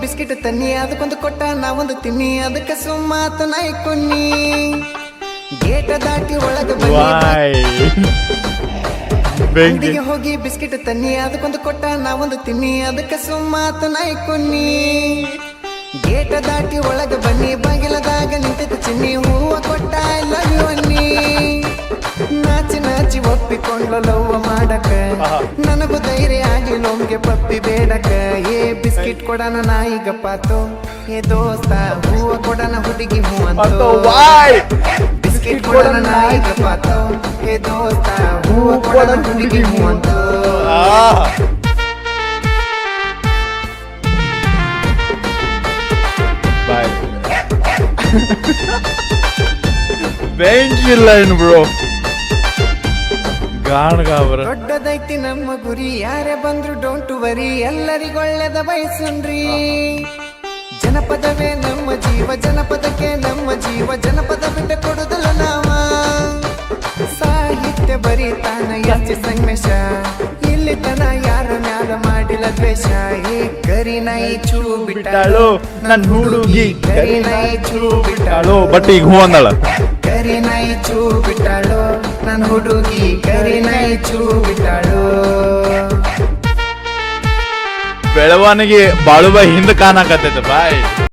biscuit ತನ್ನಿ ಅದಕ್ಕೊಂದು ಕೊಟ್ಟ ನಾವೊಂದು ತಿನ್ನಿ ಅದಕ್ಕೆ ಸುಮ್ಮಾತ ನಾಯಿ ಕೊನ್ನಿ ಗೇಟ ದಾಟಿ ಒಳಗೆ ಅಂಗಡಿಗೆ ಹೋಗಿ ಬಿಸ್ಕಿಟ್ ತನ್ನಿ ಅದಕ್ಕೊಂದು ಕೊಟ್ಟ ನಾವೊಂದು ತಿನ್ನಿ ಅದಕ್ಕೆ ಸುಮ್ಮಾತ ನಾಯಿ ಕೊನ್ನಿ ಗೇಟ ದಾಟಿ ಒಳಗೆ ಬನ್ನಿ ಬಾಗಿಲದಾಗ ನಿಂತಿತ್ತು ಚಿನ್ನಿ ಹೂವ ಕೊಟ್ಟ ಲವ್ ಯು ಅನ್ನಿ ನಾಚಿ ನಾಚಿ ಒಪ್ಪಿಕೊಂಡ್ಲ ಲವ್ವ ಮಾಡಕ ನನಗೂ ಧೈರ್ಯ ಆಗಿ ನಮ್ಗೆ ಪಪ್ಪಿ ಬೇಡಕ ಏ ಬಿಸ್ಕಿಟ್ ಕೊಡನ ನಾಯಿಗ ಪಾತು ಏ ದೋಸ್ತ ಹೂವ ಕೊಡನ ಹುಡುಗಿ ಹೂ ಅಂತ ಬಿಸ್ಕಿಟ್ ಕೊಡನ ನಾಯಿಗ ಪಾತು ಏ ದೋಸ್ತ ಹೂವ ಕೊಡನ ಹುಡುಗಿ ಹೂ ಅಂತ ಬ್ರೋ ದೊಡ್ಡದೈತಿ ನಮ್ಮ ಗುರಿ ಯಾರೇ ಬಂದ್ರು ಡೋಂಟ್ ವರಿ ಎಲ್ಲರಿಗೊಳ್ಳೆದ ಬಯಸುನ್ರಿ ಜನಪದವೇ ನಮ್ಮ ಜೀವ ಜನಪದಕ್ಕೆ ನಮ್ಮ ಜೀವ ಜನಪದ ಬಿಟ್ಟು ಕೊಡುದಲ್ಲ ನಾವ ಸಾಹಿತ್ಯ ಬರೀತಾನ ಯಾಚೆ ಸಂಗಮೇಶ ಇಲ್ಲಿ ತನ ಯಾರ ಮ್ಯಾಲ ಮಾಡಿಲ್ಲ ದ್ವೇಷ ಏ ಕರಿ ನಾಯಿ ಚೂ ಬಿಟ್ಟಾಳು ನನ್ ಹುಡುಗಿ ಕರಿ ನಾಯಿ ಚೂ ಬಿಟ್ಟಾಳು ಬಟ್ ಈಗ ಹೂ ಅಂದಳ ಕರಿ ನಾಯಿ ಚೂ ಬಿಟ್ಟಾಳು ನನ್ ಹುಡುಗಿ ಕರಿ ನಾಯಿ ಚೂ ಬಿಟ್ಟಾಳು ಬೆಳವಣಿಗೆ ಬಾಳುಬಾಯಿ ಹಿಂದ ಕಾಣಕತ್ತೈತೆ ಬಾಯ್